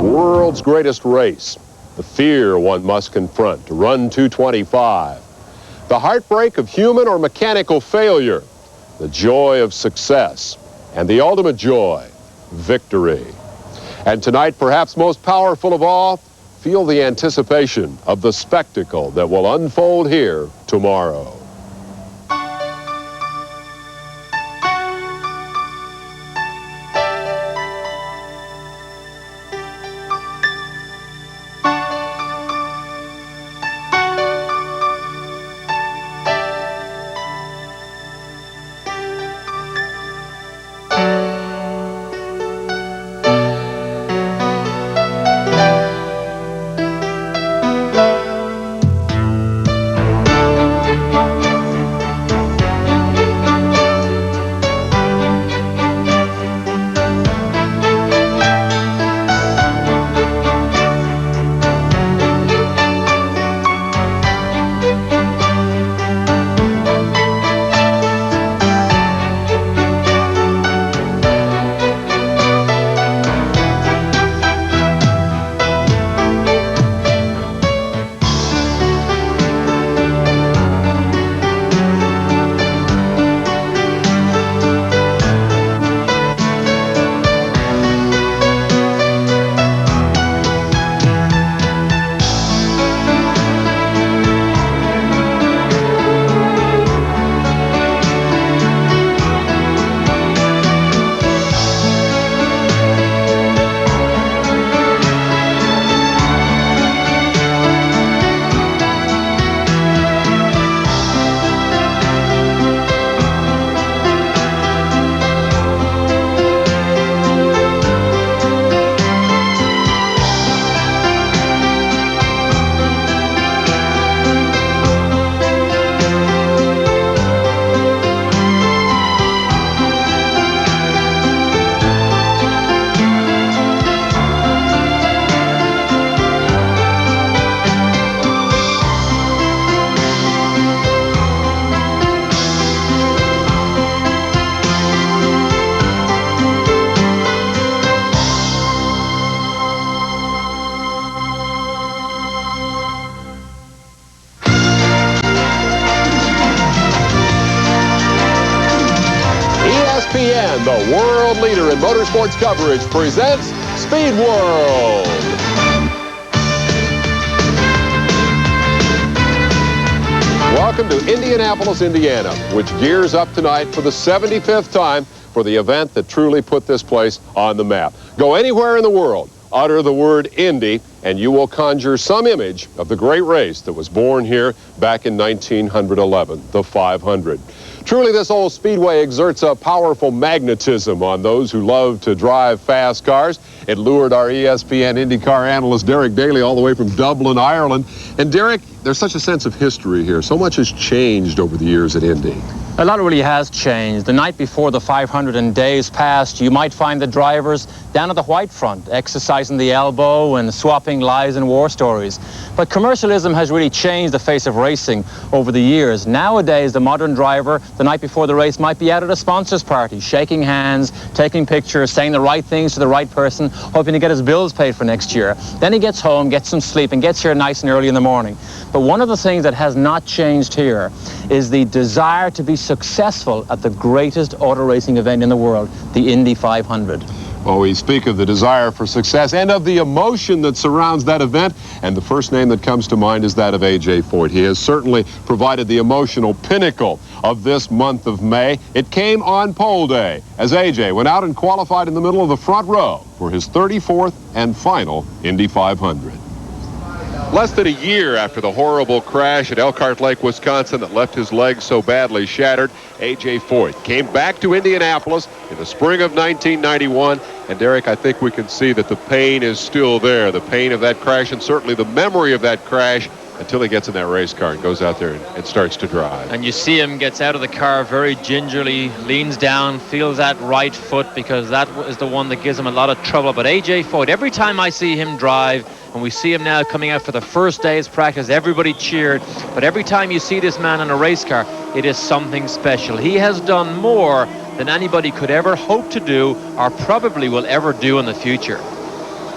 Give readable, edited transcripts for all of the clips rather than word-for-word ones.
World's greatest race. The fear one must confront to run 225. The heartbreak of human or mechanical failure. The joy of success. And the ultimate joy, victory. And tonight, perhaps most powerful of all, feel the anticipation of the spectacle that will unfold here tomorrow. ESPN, the world leader in motorsports coverage, presents Speed World. Welcome to Indianapolis, Indiana, which gears up tonight for the 75th time for the event that truly put this place on the map. Go anywhere in the world, utter the word Indy, and you will conjure some image of the great race that was born here back in 1911, the 500. Truly, this old speedway exerts a powerful magnetism on those who love to drive fast cars. It lured our ESPN IndyCar analyst Derek Daly all the way from Dublin, Ireland. And Derek, there's such a sense of history here. So much has changed over the years at Indy. A lot really has changed. The night before the 500 and days passed, you might find the drivers down at the white front, exercising the elbow and swapping lies and war stories. But commercialism has really changed the face of racing over the years. Nowadays, the modern driver, the night before the race, might be out at a sponsor's party, shaking hands, taking pictures, saying the right things to the right person, hoping to get his bills paid for next year. Then he gets home, gets some sleep, and gets here nice and early in the morning. But one of the things that has not changed here is the desire to be successful at the greatest auto racing event in the world, the Indy 500. Well, we speak of the desire for success and of the emotion that surrounds that event, and the first name that comes to mind is that of A.J. Foyt. He has certainly provided the emotional pinnacle of this month of May. It came on pole day as A.J. went out and qualified in the middle of the front row for his 34th and final Indy 500. Less than a year after the horrible crash at Elkhart Lake, Wisconsin that left his legs so badly shattered, A.J. Foyt came back to Indianapolis in the spring of 1991. And Derek, I think we can see that the pain is still there, the pain of that crash, and certainly the memory of that crash, until he gets in that race car and goes out there and starts to drive. And you see him gets out of the car very gingerly, leans down, feels that right foot, because that is the one that gives him a lot of trouble. But A.J. Foyt, every time I see him drive, and we see him now coming out for the first day's practice, everybody cheered. But every time you see this man in a race car, it is something special. He has done more than anybody could ever hope to do or probably will ever do in the future.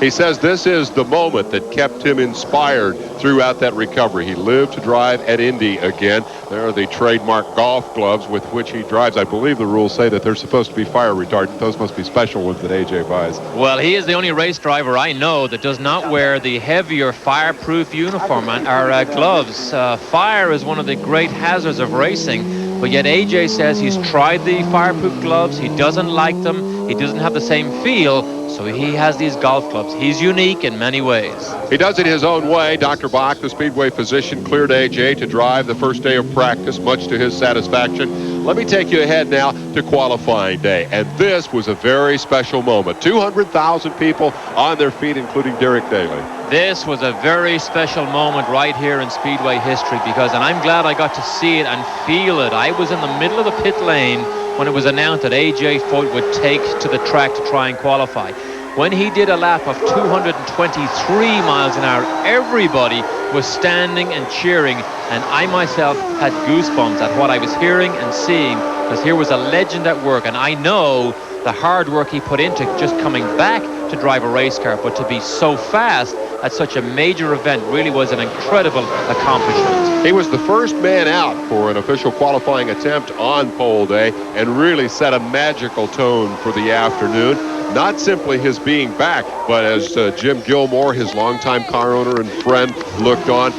He says this is the moment that kept him inspired throughout that recovery. He lived to drive at Indy again. There are the trademark golf gloves with which he drives. I believe the rules say that they're supposed to be fire retardant. Those must be special ones that AJ buys. Well, he is the only race driver I know that does not wear the heavier fireproof uniform or gloves. Fire is one of the great hazards of racing, but yet AJ says he's tried the fireproof gloves. He doesn't like them. He doesn't have the same feel, so he has these golf gloves. He's unique in many ways. He does it his own way. Dr. Bach, the Speedway physician, cleared AJ to drive the first day of practice, much to his satisfaction. Let me take you ahead now to qualifying day. And this was a very special moment. 200,000 people on their feet, including Derek Daly. This was a very special moment right here in Speedway history because, and I'm glad I got to see it and feel it. I was in the middle of the pit lane when it was announced that AJ Foyt would take to the track to try and qualify. When he did a lap of 223 miles an hour, everybody was standing and cheering, and I myself had goosebumps at what I was hearing and seeing, because here was a legend at work, and I know the hard work he put into just coming back to drive a race car, but to be so fast at such a major event really was an incredible accomplishment. He was the first man out for an official qualifying attempt on pole day and really set a magical tone for the afternoon. Not simply his being back, but as Jim Gilmore, his longtime car owner and friend, looked on,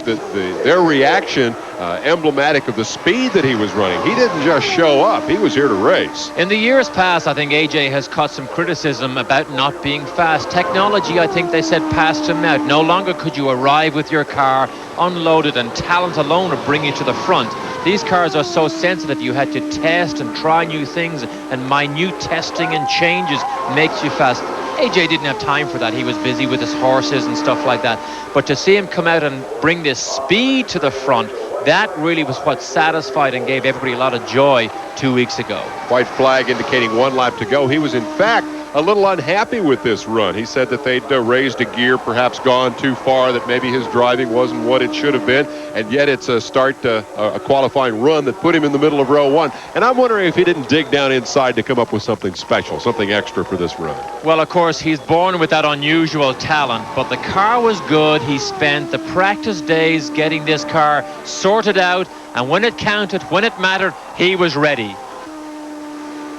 their reaction emblematic of the speed that he was running. He didn't just show up, he was here to race. In the years past, I think AJ has caught some criticism about not being fast. Technology, I think they said, passed him out. No longer could you arrive with your car unloaded and talent alone would bring you to the front. These cars are so sensitive, you had to test and try new things, and minute testing and changes makes you fast. AJ didn't have time for that. He was busy with his horses and stuff like that. But to see him come out and bring this speed to the front, that really was what satisfied and gave everybody a lot of joy 2 weeks ago. White flag indicating 1 lap to go. He was, in fact, a little unhappy with this run. He said that they'd raised a gear, perhaps gone too far, that maybe his driving wasn't what it should have been, and yet it's a qualifying run that put him in the middle of row 1. And I'm wondering if he didn't dig down inside to come up with something special, something extra for this run. Well, of course, he's born with that unusual talent, but the car was good. He spent the practice days getting this car sorted out, and when it counted, when it mattered, he was ready.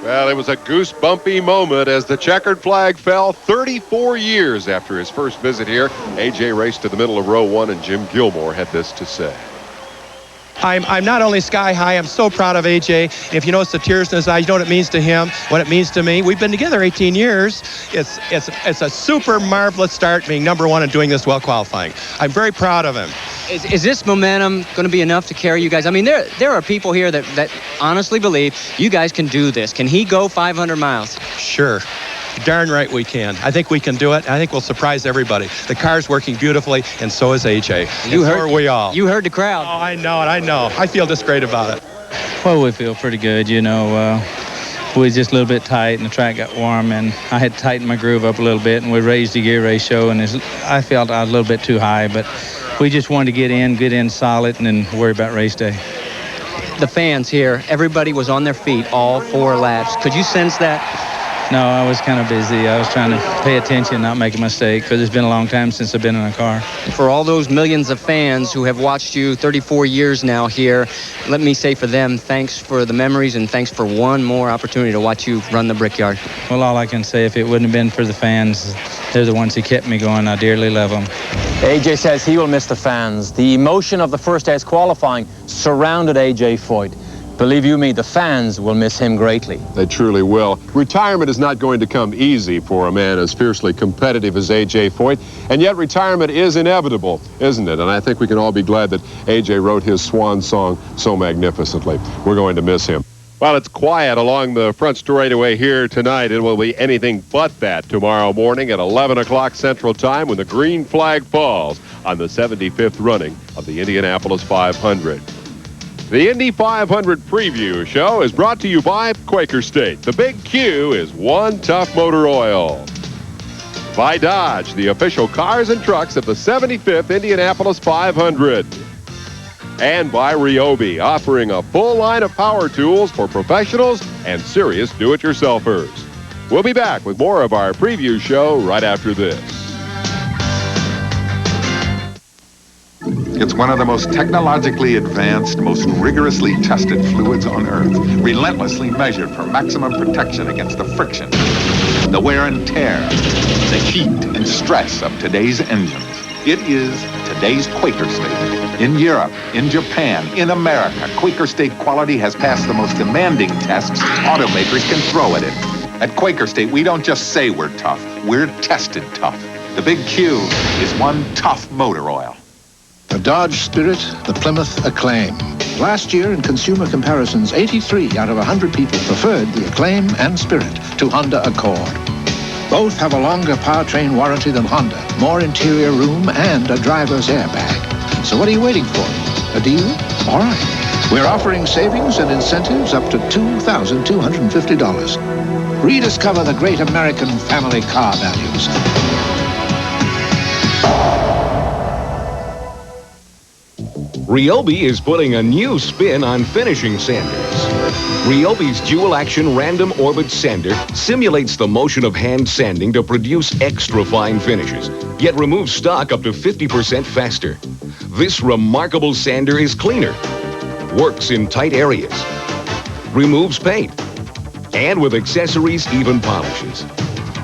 Well, it was a goosebumpy moment as the checkered flag fell 34 years after his first visit here. AJ raced to the middle of row 1, and Jim Gilmore had this to say. I'm not only sky high, I'm so proud of AJ. If you notice the tears in his eyes, you know what it means to him, what it means to me. We've been together 18 years. It's a super marvelous start being number 1 and doing this well qualifying. I'm very proud of him. Is this momentum going to be enough to carry you guys? I mean, there are people here that honestly believe you guys can do this. Can he go 500 miles? Sure. Darn right we can. I think we can do it. I think we'll surprise everybody. The car's working beautifully, and so is AJ. We all. You heard the crowd. Oh, I know it. I know. I feel just great about it. Well, we feel pretty good. You know, we was just a little bit tight, and the track got warm, and I had to tighten my groove up a little bit, and we raised the gear ratio, and I felt I was a little bit too high, but we just wanted to get in solid, and then worry about race day. The fans here, everybody was on their feet all 4 laps. Could you sense that? No, I was kind of busy. I was trying to pay attention, not make a mistake, because it's been a long time since I've been in a car. For all those millions of fans who have watched you 34 years now here, let me say for them, thanks for the memories and thanks for one more opportunity to watch you run the Brickyard. Well, all I can say, if it wouldn't have been for the fans, they're the ones who kept me going. I dearly love them. AJ says he will miss the fans. The emotion of the first day's qualifying surrounded AJ Foyt. Believe you me, the fans will miss him greatly. They truly will. Retirement is not going to come easy for a man as fiercely competitive as AJ Foyt, and yet retirement is inevitable, isn't it? And I think we can all be glad that AJ wrote his swan song so magnificently. We're going to miss him. Well, it's quiet along the front straightaway here tonight. It will be anything but that tomorrow morning at 11 o'clock Central Time when the green flag falls on the 75th running of the Indianapolis 500. The Indy 500 preview show is brought to you by Quaker State. The big Q is One Tough Motor Oil. By Dodge, the official cars and trucks of the 75th Indianapolis 500. And by Ryobi, offering a full line of power tools for professionals and serious do-it-yourselfers. We'll be back with more of our preview show right after this. It's one of the most technologically advanced, most rigorously tested fluids on Earth, relentlessly measured for maximum protection against the friction, the wear and tear, the heat and stress of today's engines. It is today's Quaker State. In Europe, in Japan, in America, Quaker State quality has passed the most demanding tests automakers can throw at it. At Quaker State, we don't just say we're tough, we're tested tough. The big Q is one tough motor oil. The Dodge Spirit, the Plymouth Acclaim. Last year in consumer comparisons, 83 out of 100 people preferred the Acclaim and Spirit to Honda Accord. Both have a longer powertrain warranty than Honda, more interior room, and a driver's airbag. So what are you waiting for? A deal? All right. We're offering savings and incentives up to $2,250. Rediscover the great American family car values. Ryobi is putting a new spin on finishing sanders. Ryobi's dual-action random orbit sander simulates the motion of hand sanding to produce extra fine finishes, yet removes stock up to 50% faster. This remarkable sander is cleaner, works in tight areas, removes paint, and with accessories even polishes.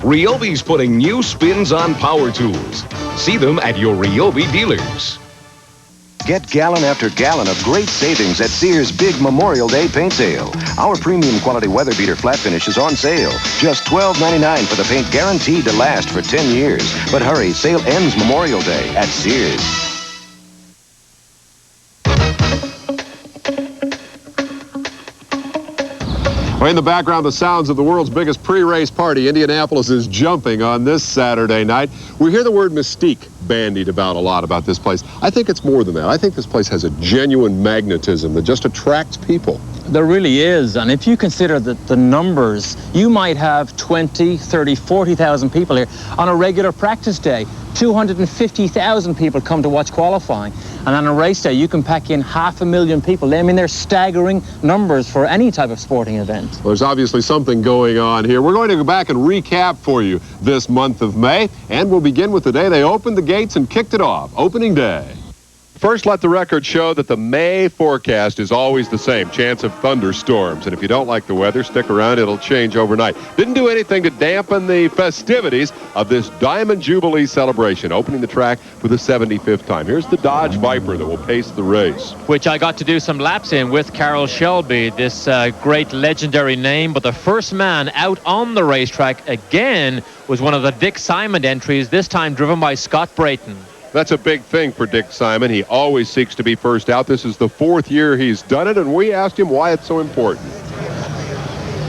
Ryobi's putting new spins on power tools. See them at your Ryobi dealers. Get gallon after gallon of great savings at Sears' big Memorial Day paint sale. Our premium quality weather beater flat finish is on sale. Just $12.99 for the paint, guaranteed to last for 10 years. But hurry, sale ends Memorial Day at Sears. In the background, the sounds of the world's biggest pre-race party. Indianapolis is jumping on this Saturday night. We hear the word mystique bandied about a lot about this place. I think it's more than that. I think this place has a genuine magnetism that just attracts people. There really is, and if you consider the numbers, you might have 20, 30, 40,000 people here on a regular practice day. 250,000 people come to watch qualifying, and on a race day you can pack in 500,000 people. I mean, they're staggering numbers for any type of sporting event. Well, there's obviously something going on here. We're going to go back and recap for you this month of May, and we'll begin with the day they opened the gates and kicked it off, opening day. First, let the record show that the May forecast is always the same. Chance of thunderstorms. And if you don't like the weather, stick around. It'll change overnight. Didn't do anything to dampen the festivities of this Diamond Jubilee celebration, opening the track for the 75th time. Here's the Dodge Viper that will pace the race. Which I got to do some laps in with Carroll Shelby, this great legendary name. But the first man out on the racetrack again was one of the Dick Simon entries, this time driven by Scott Brayton. That's a big thing for Dick Simon. He always seeks to be first out. This is the 4th year he's done it, and we asked him why it's so important.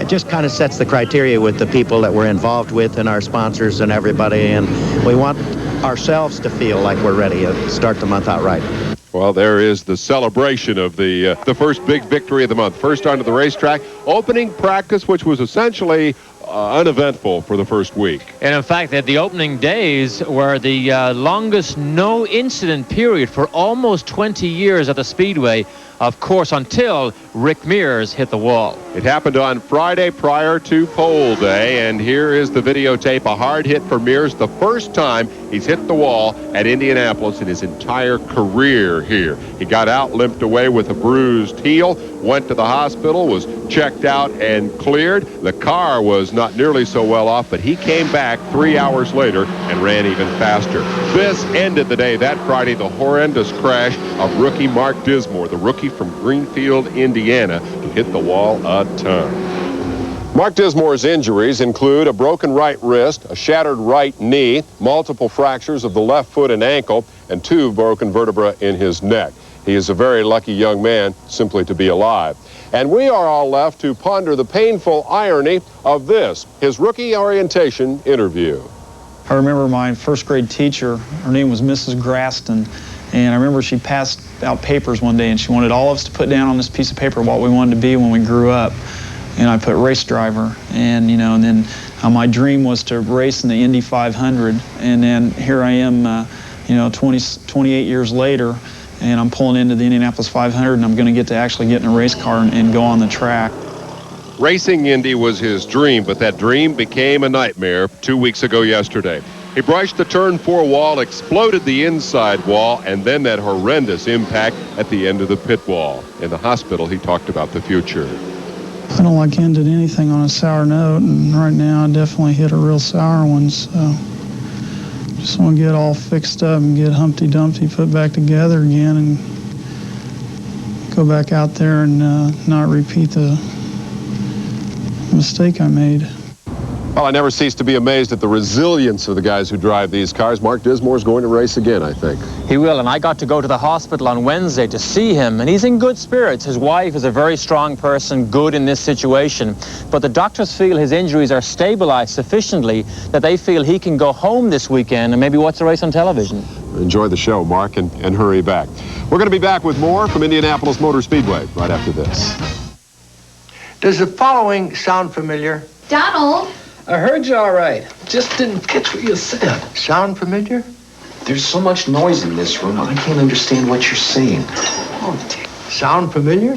It just kind of sets the criteria with the people that we're involved with and our sponsors and everybody, and we want ourselves to feel like we're ready to start the month out right. Well, there is the celebration of the first big victory of the month. First onto the racetrack, opening practice, which was essentially uneventful for the first week. And in fact, the opening days were the longest no-incident period for almost 20 years at the Speedway, of course, until Rick Mears hit the wall. It happened on Friday prior to pole day, and here is the videotape, a hard hit for Mears, the first time he's hit the wall at Indianapolis in his entire career here. He got out, limped away with a bruised heel, went to the hospital, was checked out and cleared. The car was not nearly so well off, but he came back 3 hours later and ran even faster. This ended the day that Friday, the horrendous crash of rookie Mark Dismore, the rookie from Greenfield, Indiana, who hit the wall a ton. Mark Dismore's injuries include a broken right wrist, a shattered right knee, multiple fractures of the left foot and ankle, and 2 broken vertebrae in his neck. He is a very lucky young man simply to be alive. And we are all left to ponder the painful irony of this, his rookie orientation interview. I remember my first grade teacher, her name was Mrs. Graston, and I remember she passed out papers one day and she wanted all of us to put down on this piece of paper what we wanted to be when we grew up. And I put race driver, and and then my dream was to race in the Indy 500, and then here I am 28 years later, and I'm pulling into the Indianapolis 500, and I'm going to get to actually get in a race car and go on the track. Racing Indy was his dream, but that dream became a nightmare 2 weeks ago yesterday. He brushed the turn 4 wall, exploded the inside wall, and then that horrendous impact at the end of the pit wall. In the hospital, he talked about the future. I don't like ending anything on a sour note, and right now I definitely hit a real sour one, so just want to get all fixed up and get Humpty Dumpty put back together again and go back out there and not repeat the mistake I made. Well, I never cease to be amazed at the resilience of the guys who drive these cars. Mark Dismore's going to race again, I think. He will, and I got to go to the hospital on Wednesday to see him, and he's in good spirits. His wife is a very strong person, good in this situation, but the doctors feel his injuries are stabilized sufficiently that they feel he can go home this weekend and maybe watch the race on television. Enjoy the show, Mark, and hurry back. We're going to be back with more from Indianapolis Motor Speedway right after this. Does the following sound familiar? Donald? I heard you all right. Just didn't catch what you said. Sound familiar? There's so much noise in this room, I can't understand what you're saying. Sound familiar?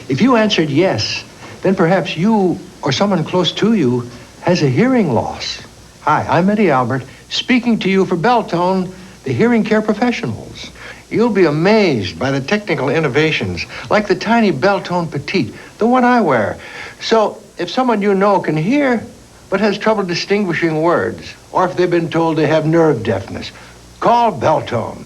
If you answered yes, then perhaps you or someone close to you has a hearing loss. Hi, I'm Eddie Albert, speaking to you for Beltone, the hearing care professionals. You'll be amazed by the technical innovations, like the tiny Beltone Petite, the one I wear. So if someone you know can hear, but has trouble distinguishing words, or if they've been told they have nerve deafness, call Beltone.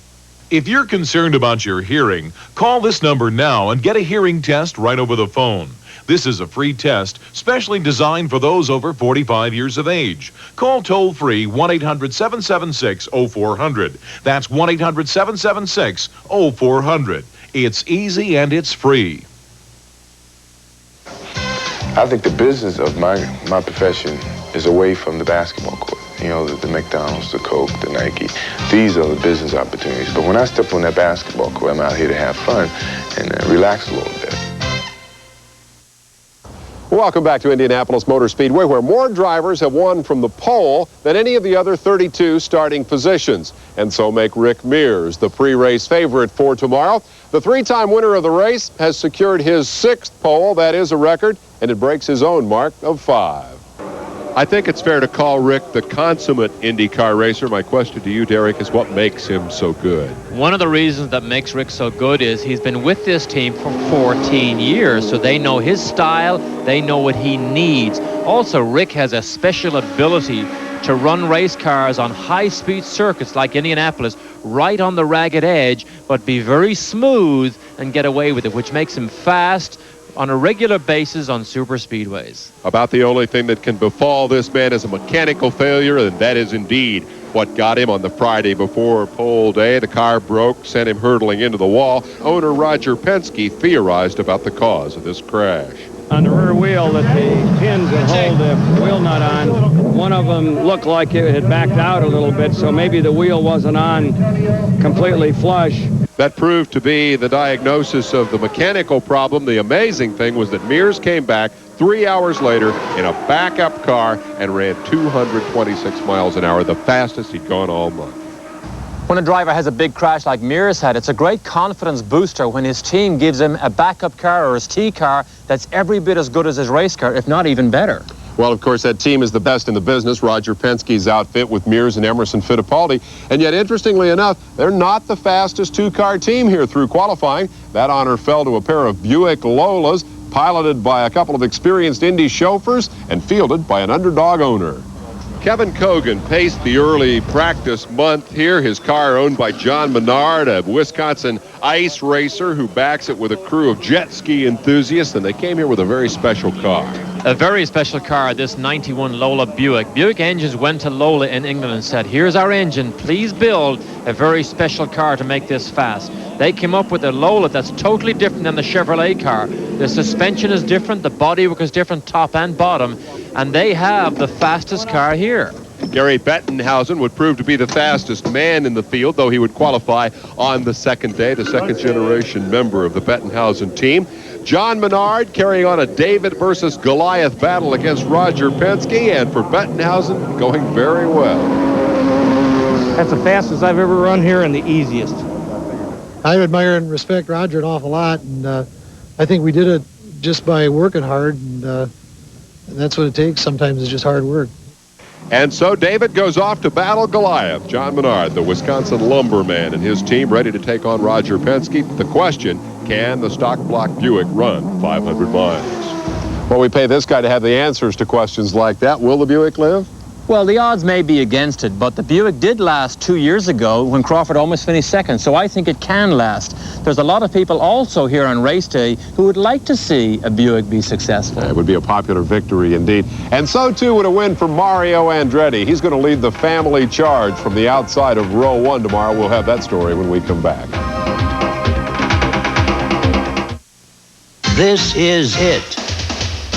If you're concerned about your hearing, call this number now and get a hearing test right over the phone. This is a free test specially designed for those over 45 years of age. Call toll-free 1-800-776-0400. That's 1-800-776-0400. It's easy and it's free. I think the business of my profession is away from the basketball court. You know, the McDonald's, the Coke, the Nike. These are the business opportunities. But when I step on that basketball court, I'm out here to have fun and relax a little bit. Welcome back to Indianapolis Motor Speedway, where more drivers have won from the pole than any of the other 32 starting positions, and so make Rick Mears the pre-race favorite for tomorrow. The three-time winner of the race has secured his 6th pole. That is a record, and it breaks his own mark of 5. I think it's fair to call Rick the consummate IndyCar racer. My question to you, Derek, is what makes him so good? One of the reasons that makes Rick so good is he's been with this team for 14 years, so they know his style, they know what he needs. Also, Rick has a special ability to run race cars on high-speed circuits like Indianapolis, right on the ragged edge, but be very smooth and get away with it, which makes him fast on a regular basis on super speedways. About the only thing that can befall this man is a mechanical failure, and that is indeed what got him on the Friday before pole day. The car broke, sent him hurtling into the wall. Owner Roger Penske theorized about the cause of this crash. On the rear wheel that the pins that hold the wheel nut on, one of them looked like it had backed out a little bit, so maybe the wheel wasn't on completely flush. That proved to be the diagnosis of the mechanical problem. The amazing thing was that Mears came back 3 hours later in a backup car and ran 226 miles an hour, the fastest he'd gone all month. When a driver has a big crash like Mears had, it's a great confidence booster when his team gives him a backup car or his T car that's every bit as good as his race car, if not even better. Well, of course, that team is the best in the business, Roger Penske's outfit with Mears and Emerson Fittipaldi. And yet, interestingly enough, they're not the fastest two-car team here through qualifying. That honor fell to a pair of Buick Lolas, piloted by a couple of experienced Indy chauffeurs and fielded by an underdog owner. Kevin Cogan paced the early practice month here. His car owned by John Menard, a Wisconsin ice racer who backs it with a crew of jet ski enthusiasts, and they came here with a very special car. A very special car, this 91 Lola Buick. Buick Engines went to Lola in England and said, here's our engine, please build a very special car to make this fast. They came up with a Lola that's totally different than the Chevrolet car. The suspension is different, the bodywork is different, top and bottom, and they have the fastest car here. Gary Bettenhausen would prove to be the fastest man in the field, though he would qualify on the second day, the second-generation member of the Bettenhausen team. John Menard carrying on a David versus Goliath battle against Roger Penske, and for Bettenhausen, going very well. That's the fastest I've ever run here and the easiest. I admire and respect Roger an awful lot, and I think we did just by working hard, and that's what it takes. Sometimes it's just hard work. And so David goes off to battle Goliath. John Menard, the Wisconsin lumberman, and his team ready to take on Roger Penske. The question, can the stock block Buick run 500 miles? Well, we pay this guy to have the answers to questions like that. Will the Buick live? Well, the odds may be against it, but the Buick did last 2 years ago when Crawford almost finished second, so I think it can last. There's a lot of people also here on race day who would like to see a Buick be successful. It would be a popular victory indeed. And so too would a win for Mario Andretti. He's going to lead the family charge from the outside of row 1 tomorrow. We'll have that story when we come back. This is it.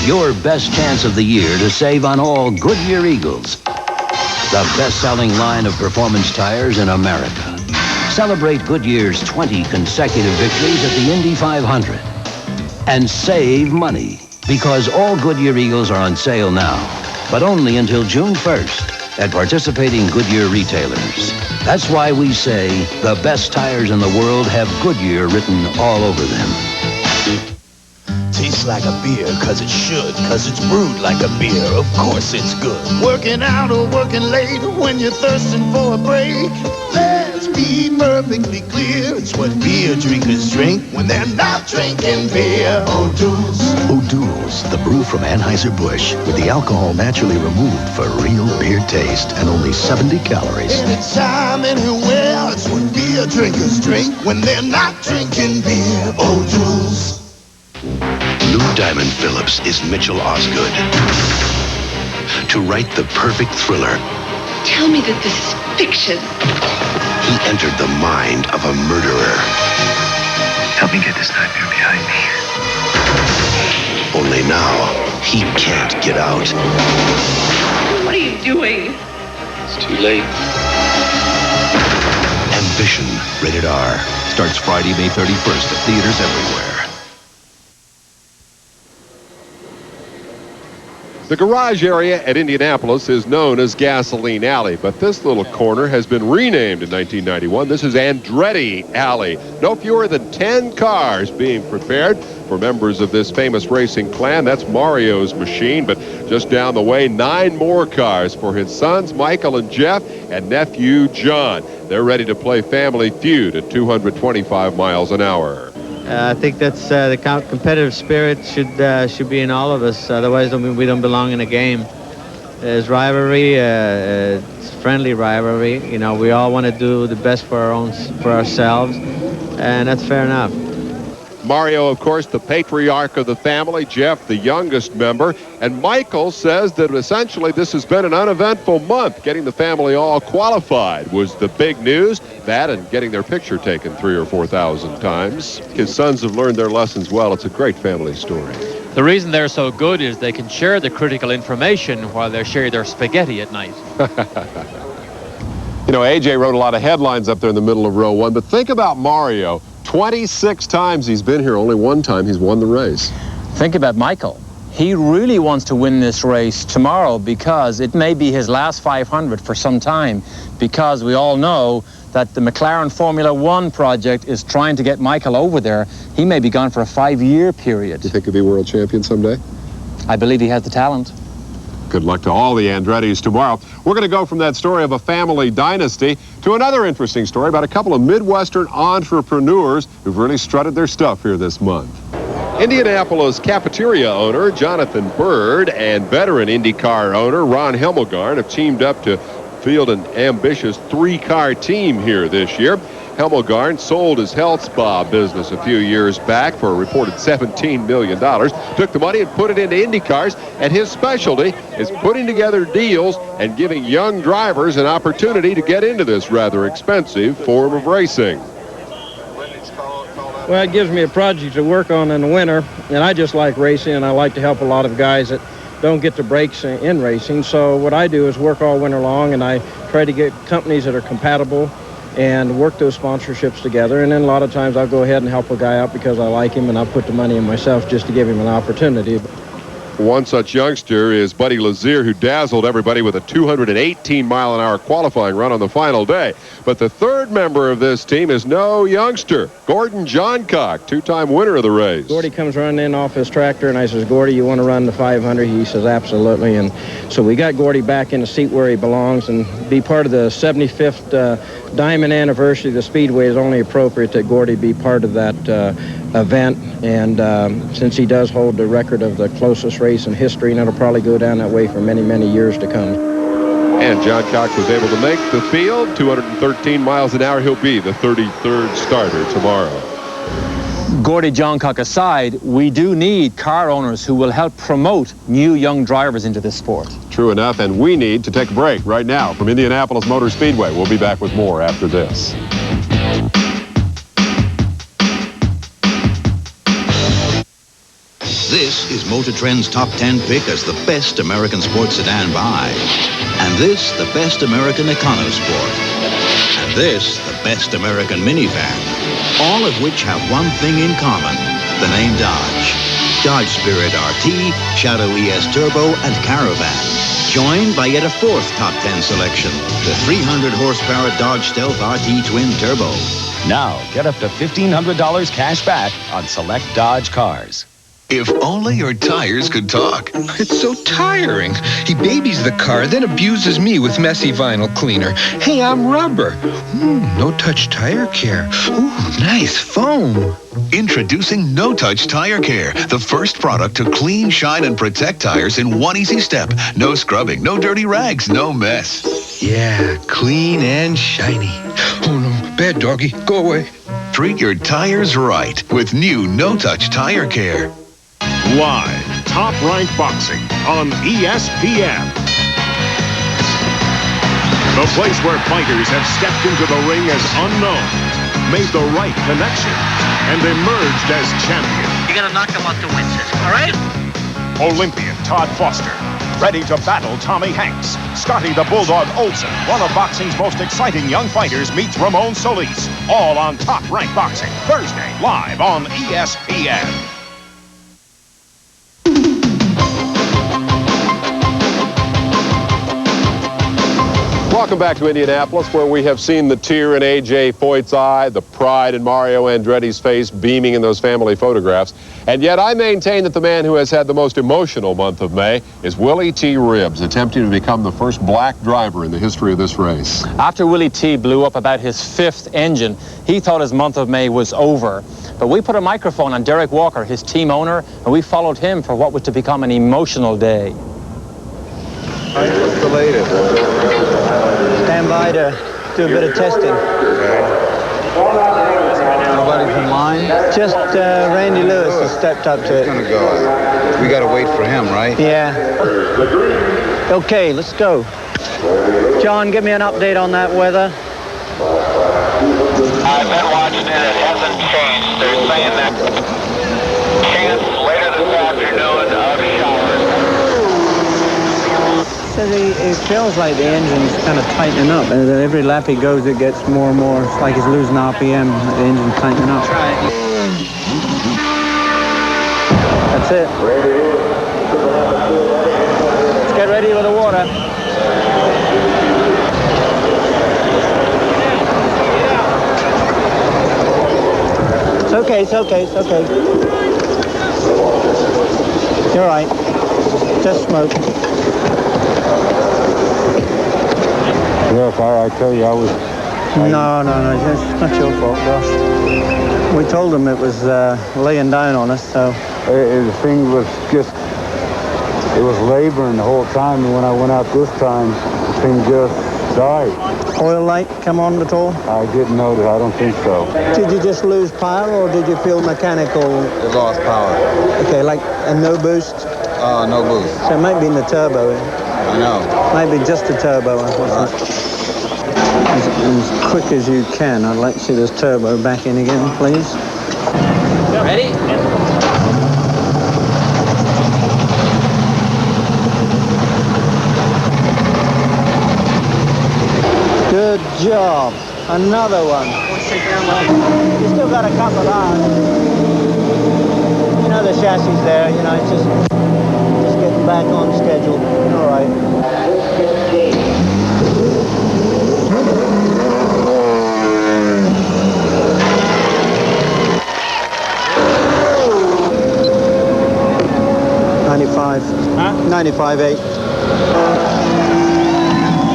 Your best chance of the year to save on all Goodyear Eagles, the best-selling line of performance tires in America. Celebrate Goodyear's 20 consecutive victories at the Indy 500 and save money because all Goodyear Eagles are on sale now, but only until June 1st at participating Goodyear retailers. That's why we say the best tires in the world have Goodyear written all over them. Tastes like a beer, cause it should, cause it's brewed like a beer, of course it's good. Working out or working late, when you're thirsting for a break, let's be perfectly clear, it's what beer drinkers drink when they're not drinking beer. O'Doul's. O'Doul's, the brew from Anheuser-Busch, with the alcohol naturally removed for real beer taste and only 70 calories. Anytime, anywhere, it's what beer drinkers drink when they're not drinking beer. O'Doul's. Lou Diamond Phillips is Mitchell Osgood. To write the perfect thriller, Tell me that this is fiction. he entered the mind of a murderer. Help me get this nightmare behind me. Only now, he can't get out. What are you doing? It's too late. Ambition, rated R. Starts Friday, May 31st at theaters everywhere. The garage area at Indianapolis is known as Gasoline Alley, but this little corner has been renamed in 1991. This is Andretti Alley. No fewer than 10 cars being prepared for members of this famous racing clan. That's Mario's machine, but just down the way, 9 more cars for his sons, Michael and Jeff, and nephew John. They're ready to play Family Feud at 225 miles an hour. I think that's the competitive spirit should be in all of us. Otherwise, we don't belong in a game. There's rivalry, it's friendly rivalry. You know, we all want to do the best for ourselves, and that's fair enough. Mario, of course, the patriarch of the family. Jeff, the youngest member. And Michael says that essentially this has been an uneventful month. Getting the family all qualified was the big news. That and getting their picture taken 3,000 or 4,000 times. His sons have learned their lessons well. It's a great family story. The reason they're so good is they can share the critical information while they share their spaghetti at night. You know, AJ wrote a lot of headlines up there in the middle of row 1, but think about Mario. 26 times he's been here, only one time he's won the race. Think about Michael. He really wants to win this race tomorrow because it may be his last 500 for some time, because we all know that the McLaren Formula One project is trying to get Michael over there. He may be gone for a 5-year period. You think he'll be world champion someday? I believe he has the talent. Good luck to all the Andrettis tomorrow. We're going to go from that story of a family dynasty to another interesting story about a couple of Midwestern entrepreneurs who've really strutted their stuff here this month. Indianapolis cafeteria owner Jonathan Bird and veteran IndyCar owner Ron Hemmelgarn have teamed up to field an ambitious 3-car team here this year. Hemmelgarn sold his health spa business a few years back for a reported $17 million. Took the money and put it into IndyCars, and his specialty is putting together deals and giving young drivers an opportunity to get into this rather expensive form of racing. Well, it gives me a project to work on in the winter, and I just like racing, and I like to help a lot of guys that don't get the breaks in racing. So what I do is work all winter long, and I try to get companies that are compatible and work those sponsorships together. And then a lot of times I'll go ahead and help a guy out because I like him, and I'll put the money in myself just to give him an opportunity. One such youngster is Buddy Lazier, who dazzled everybody with a 218-mile-an-hour qualifying run on the final day. But the third member of this team is no youngster, Gordon Johncock, two-time winner of the race. Gordy comes running in off his tractor, and I says, Gordy, you want to run the 500? He says, absolutely. And so we got Gordy back in the seat where he belongs, and be part of the 75th Diamond Anniversary of the Speedway is only appropriate that Gordy be part of that event. And since he does hold the record of the closest race in history, and it'll probably go down that way for many, many years to come. And Johncock was able to make the field, 213 miles an hour. He'll be the 33rd starter tomorrow. Gordy Johncock aside, we do need car owners who will help promote new young drivers into this sport. True enough, and we need to take a break right now from Indianapolis Motor Speedway. We'll be back with more after this. This is Motor Trend's Top 10 pick as the best American sports sedan buy. And this, the best American econo sport. And this, the best American minivan. All of which have one thing in common, the name Dodge. Dodge Spirit RT, Shadow ES Turbo, and Caravan. Joined by yet a fourth top 10 selection, the 300 horsepower Dodge Stealth RT Twin Turbo. Now, get up to $1,500 cash back on select Dodge cars. If only your tires could talk. It's so tiring. He babies the car, then abuses me with messy vinyl cleaner. Hey, I'm rubber. No-touch tire care. Ooh, nice foam. Introducing No Touch Tire Care, the first product to clean, shine, and protect tires in one easy step. No scrubbing, no dirty rags, no mess. Yeah, clean and shiny. Oh no, bad doggy, go away. Treat your tires right with new No Touch Tire Care. Live, Top Rank Boxing on ESPN. The place where fighters have stepped into the ring as unknowns, made the right connection, and emerged as champions. You gotta knock them out the winces, all right? Olympian Todd Foster, ready to battle Tommy Hanks. Scotty the Bulldog Olsen, one of boxing's most exciting young fighters, meets Ramon Solis. All on Top Rank Boxing, Thursday, live on ESPN. Welcome back to Indianapolis, where we have seen the tear in A.J. Foyt's eye, the pride in Mario Andretti's face beaming in those family photographs. And yet I maintain that the man who has had the most emotional month of May is Willie T. Ribbs, attempting to become the first black driver in the history of this race. After Willie T. blew up about his 5th engine, he thought his month of May was over. But we put a microphone on Derek Walker, his team owner, and we followed him for what was to become an emotional day. What's the latest? Stand by to do a bit of testing. Nobody's in line? Just Randy Lewis has stepped up to it. Gonna go. We gotta wait for him, right? Yeah. Okay, let's go. John, give me an update on that weather. I've been watching it. It hasn't changed. They're saying that chance later this afternoon of showers. It feels like the engine's kind of tightening up. And every lap he goes, it gets more and more. It's like he's losing RPM. The engine's tightening up. That's it. Let's get ready with the water. It's okay, it's okay, it's okay. You're all right. Just smoke. Yes, I tell you, I was... No, it's not your fault, Josh. We told them it was laying down on us, so... The thing was just... It was laboring the whole time, and when I went out this time, the thing just died. Oil light come on at all? I didn't notice. I don't think so. Did you just lose power, or did you feel mechanical? It lost power. Okay, like a no boost? No boost. So it might be in the turbo. I know. Maybe just the turbo. As quick as you can, I'd like to see this turbo back in again, please. Ready? Good job. Another one. You still got a couple of hours. You the chassis there, you know, it's just getting back on schedule. All right. Huh? 95.8.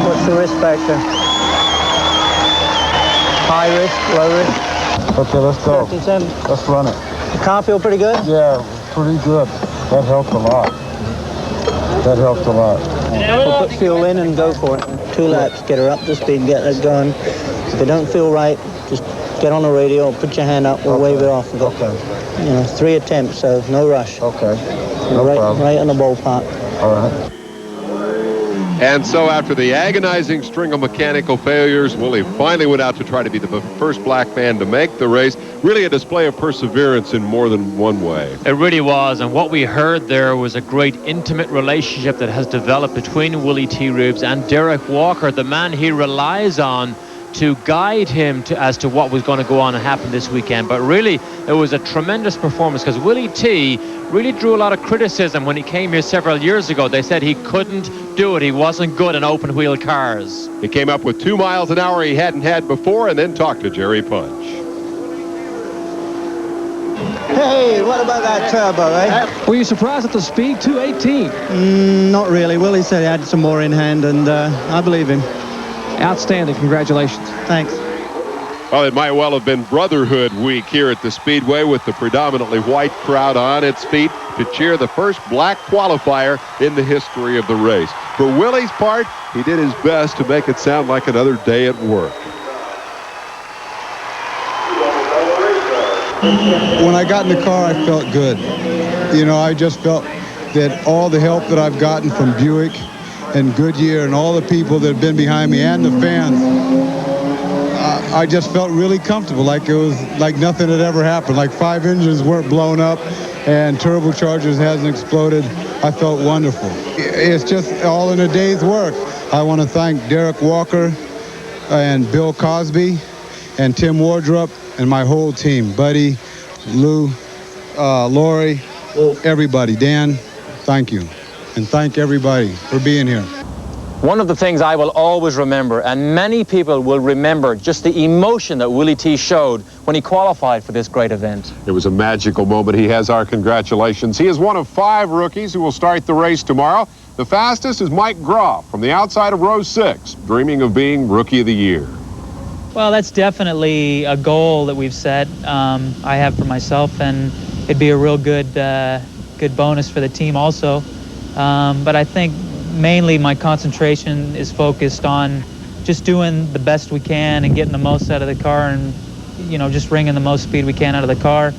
What's the risk factor? High risk, low risk? Okay, let's go. 57. Let's run it. The car feel pretty good? Yeah, pretty good. That helped a lot. That helped a lot. We'll put fuel in and go for it. 2 laps, get her up to speed, get it going. If it don't feel right, just get on the radio, put your hand up, we'll wave it off and go. Okay. You know, 3 attempts, so no rush. Okay. No problem. Right in the ballpark. All right. And so after the agonizing string of mechanical failures, Willie finally went out to try to be the first black man to make the race. Really a display of perseverance in more than one way. It really was, and what we heard there was a great intimate relationship that has developed between Willie T. Reeves and Derek Walker, the man he relies on to guide him as to what was going to go on and happen this weekend. But really, it was a tremendous performance because Willie T really drew a lot of criticism when he came here several years ago. They said he couldn't do it. He wasn't good in open-wheel cars. He came up with 2 miles an hour he hadn't had before and then talked to Jerry Punch. Hey, what about that turbo, eh? Were you surprised at the speed? 218. Not really. Willie said he had some more in hand, and I believe him. Outstanding. Congratulations. Thanks. Well, it might well have been Brotherhood Week here at the Speedway with the predominantly white crowd on its feet to cheer the first black qualifier in the history of the race. For Willie's part, he did his best to make it sound like another day at work. When I got in the car, I felt good. You know, I just felt that all the help that I've gotten from Buick and Goodyear and all the people that have been behind me and the fans, I just felt really comfortable, like it was like nothing had ever happened, like 5 engines weren't blown up and turbochargers hasn't exploded. I felt wonderful. It's just all in a day's work. I want to thank Derek Walker and Bill Cosby and Tim Wardrop and my whole team, Buddy, Lou, Lori, everybody. Dan, thank you. And thank everybody for being here. One of the things I will always remember, and many people will remember, just the emotion that Willie T showed when he qualified for this great event. It was a magical moment. He has our congratulations. He is one of 5 rookies who will start the race tomorrow. The fastest is Mike Groff from the outside of row 6, dreaming of being Rookie of the Year. Well, that's definitely a goal that we've set. I have for myself, and it'd be a real good bonus for the team also. But I think mainly my concentration is focused on just doing the best we can and getting the most out of the car and, you know, just wringing the most speed we can out of the car.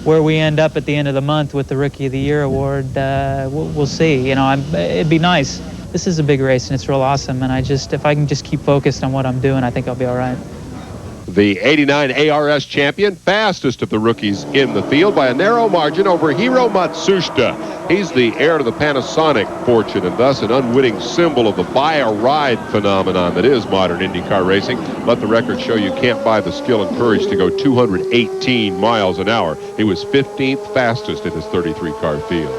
Where we end up at the end of the month with the Rookie of the Year award, we'll see. You know, it'd be nice. This is a big race and it's real awesome. And if I can just keep focused on what I'm doing, I think I'll be all right. The '89 ARS champion, fastest of the rookies in the field by a narrow margin over Hiro Matsushita. He's the heir to the Panasonic fortune and thus an unwitting symbol of the buy-a-ride phenomenon that is modern IndyCar racing. Let the record show you can't buy the skill and courage to go 218 miles an hour. He was 15th fastest in his 33-car field.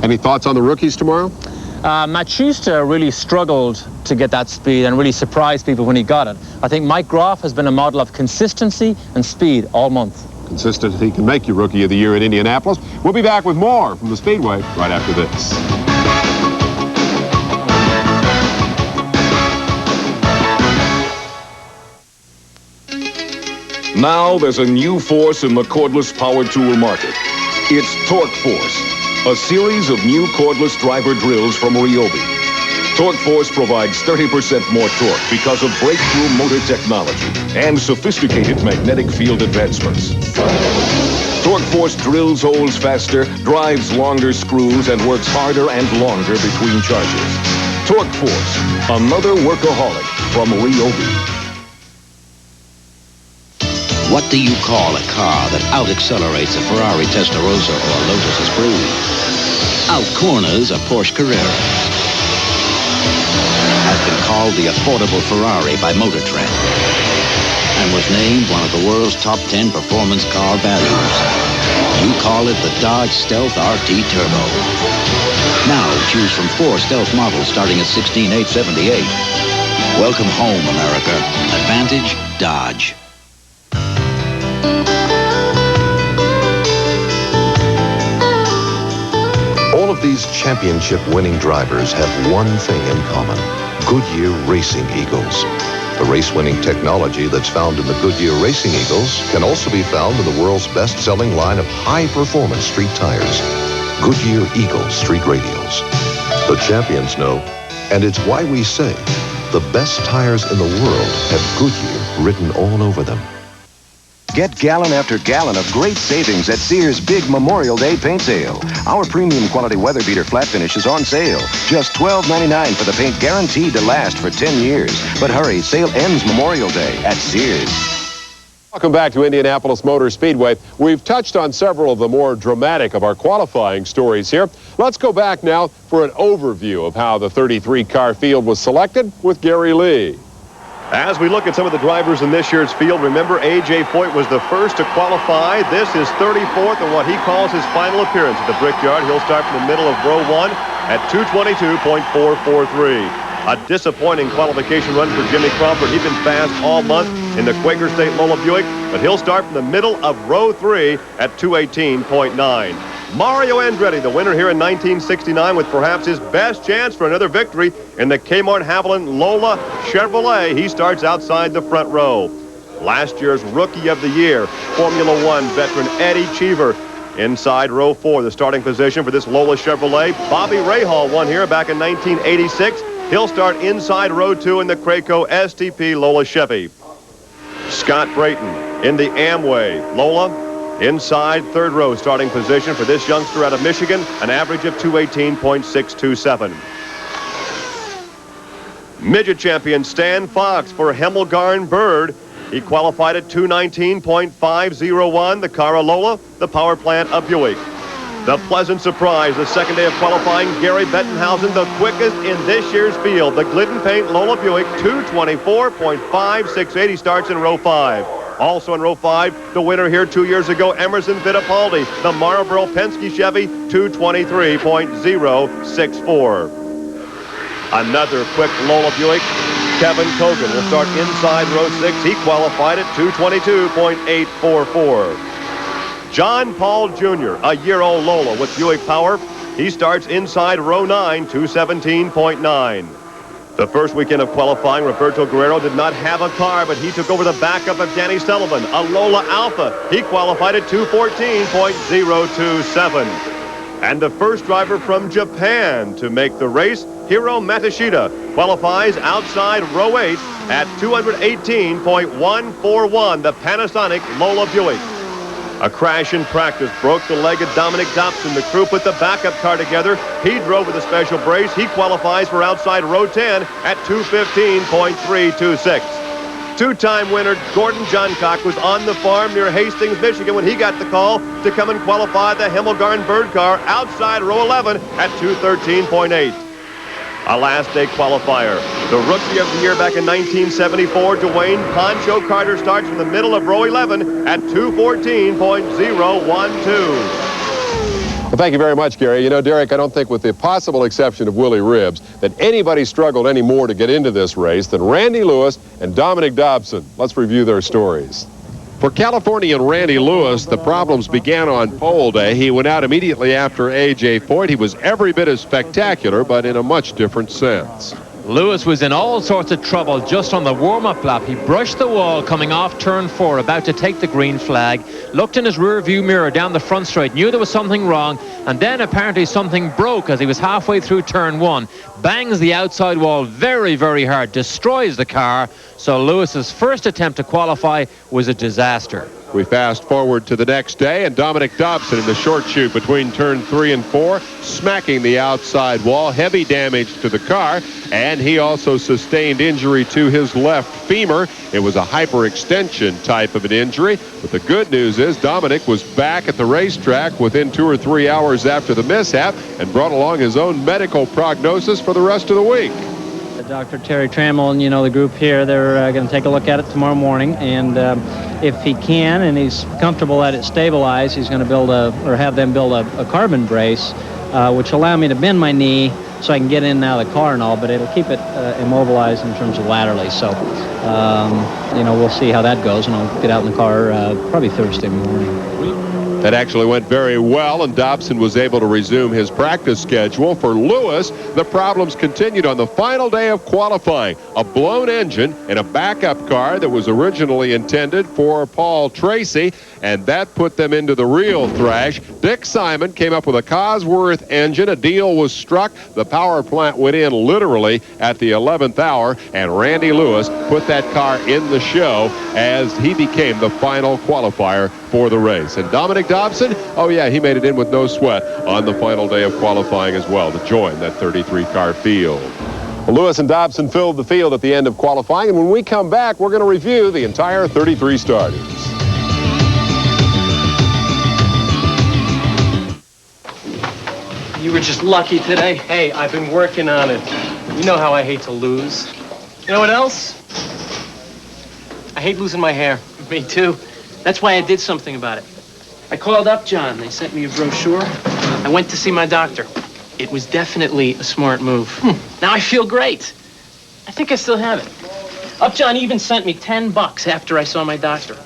Any thoughts on the rookies tomorrow? Matsushita really struggled to get that speed and really surprised people when he got it. I think Mike Groff has been a model of consistency and speed all month. Consistency can make you Rookie of the Year in Indianapolis. We'll be back with more from the Speedway right after this. Now there's a new force in the cordless power tool market. It's Torque Force, a series of new cordless driver drills from Ryobi. Torque Force provides 30% more torque because of breakthrough motor technology and sophisticated magnetic field advancements. Torque Force drills holes faster, drives longer screws, and works harder and longer between charges. Torque Force, another workaholic from Ryobi. What do you call a car that out-accelerates a Ferrari Testarossa or Lotus Esprit? Out-corners a Porsche Carrera. Has been called the affordable Ferrari by Motor Trend and was named one of the world's top 10 performance car values. You call it the Dodge Stealth RT Turbo. Now choose from 4 Stealth models starting at $16,878. Welcome home, America. Advantage Dodge. All of these championship-winning drivers have one thing in common: Goodyear Racing Eagles. The race-winning technology that's found in the Goodyear Racing Eagles can also be found in the world's best-selling line of high-performance street tires, Goodyear Eagle Street Radials. The champions know, and it's why we say the best tires in the world have Goodyear written all over them. Get gallon after gallon of great savings at Sears' big Memorial Day paint sale. Our premium quality weather beater flat finish is on sale. Just $12.99 for the paint, guaranteed to last for 10 years. But hurry, sale ends Memorial Day at Sears. Welcome back to Indianapolis Motor Speedway. We've touched on several of the more dramatic of our qualifying stories here. Let's go back now for an overview of how the 33-car field was selected with Gary Lee. As we look at some of the drivers in this year's field, remember A.J. Foyt was the first to qualify. This is 34th in what he calls his final appearance at the Brickyard. He'll start from the middle of row 1 at 222.443. A disappointing qualification run for Jimmy Crawford. He's been fast all month in the Quaker State Lola Buick, but he'll start from the middle of row 3 at 218.9. Mario Andretti, the winner here in 1969, with perhaps his best chance for another victory in the Kmart Haviland Lola Chevrolet. He starts outside the front row. Last year's Rookie of the Year, Formula One veteran Eddie Cheever, inside row 4, the starting position for this Lola Chevrolet. Bobby Rahal won here back in 1986. He'll start inside row 2 in the Craco STP Lola Chevy. Scott Brayton in the Amway Lola, inside third row starting position for this youngster out of Michigan, an average of 218.627. Midget champion Stan Fox for Hemmelgarn Bird. He qualified at 219.501, the Cara Lola, the power plant of Buick. The pleasant surprise, the second day of qualifying, Gary Bettenhausen, the quickest in this year's field. The Glidden Paint Lola Buick, 224.568. He starts in row 5. Also in row 5, the winner here 2 years ago, Emerson Fittipaldi, the Marlboro Penske Chevy, 223.064. Another quick Lola Buick, Kevin Cogan will start inside row 6. He qualified at 222.844. John Paul Jr., a year-old Lola with Buick Power. He starts inside row 9, 217.9. The first weekend of qualifying, Roberto Guerrero did not have a car, but he took over the backup of Danny Sullivan, a Lola Alpha. He qualified at 214.027. And the first driver from Japan to make the race, Hiro Matsushita, qualifies outside row 8 at 218.141, the Panasonic Lola Buick. A crash in practice broke the leg of Dominic Dobson. The crew put the backup car together. He drove with a special brace. He qualifies for outside row 10 at 215.326. Two-time winner Gordon Johncock was on the farm near Hastings, Michigan when he got the call to come and qualify the Hemmelgarn Bird car outside row 11 at 213.8. A last day qualifier. The Rookie of the Year back in 1974, Dwayne Poncho Carter starts from the middle of row 11 at 214.012. Well, thank you very much, Gary. You know, Derek, I don't think, with the possible exception of Willie Ribbs, that anybody struggled any more to get into this race than Randy Lewis and Dominic Dobson. Let's review their stories. For Californian Randy Lewis, the problems began on pole day. He went out immediately after A.J. Foyt. He was every bit as spectacular, but in a much different sense. Lewis was in all sorts of trouble just on the warm-up lap. He brushed the wall coming off turn 4, about to take the green flag, looked in his rear-view mirror down the front straight, knew there was something wrong, and then apparently something broke as he was halfway through turn 1. Bangs the outside wall very, very hard, destroys the car. So Lewis's first attempt to qualify was a disaster. We fast forward to the next day, and Dominic Dobson in the short chute between turn 3 and 4, smacking the outside wall, heavy damage to the car, and he also sustained injury to his left femur. It was a hyperextension type of an injury, but the good news is Dominic was back at the racetrack within 2 or 3 hours after the mishap and brought along his own medical prognosis for the rest of the week. Dr. Terry Trammell and, the group here, they're going to take a look at it tomorrow morning. And if he can and he's comfortable that it's stabilized, he's going to have them build a carbon brace, which will allow me to bend my knee so I can get in and out of the car and all, but it'll keep it immobilized in terms of laterally. So, we'll see how that goes, and I'll get out in the car probably Thursday morning. That actually went very well, and Dobson was able to resume his practice schedule. For Lewis, the problems continued on the final day of qualifying. A blown engine in a backup car that was originally intended for Paul Tracy, and that put them into the real thrash. Dick Simon came up with a Cosworth engine. A deal was struck. The power plant went in literally at the 11th hour, and Randy Lewis put that car in the show as he became the final qualifier for the race. And Dominic Dobson, oh yeah, he made it in with no sweat on the final day of qualifying as well to join that 33-car field. Well, Lewis and Dobson filled the field at the end of qualifying, and when we come back, we're going to review the entire 33 starters. You were just lucky today. Hey, I've been working on it. You know how I hate to lose. You know what else? I hate losing my hair. Me too. That's why I did something about it. I called up John. They sent me a brochure. I went to see my doctor. It was definitely a smart move. Now I feel great. I think I still have it. Upjohn even sent me $10 after I saw my doctor.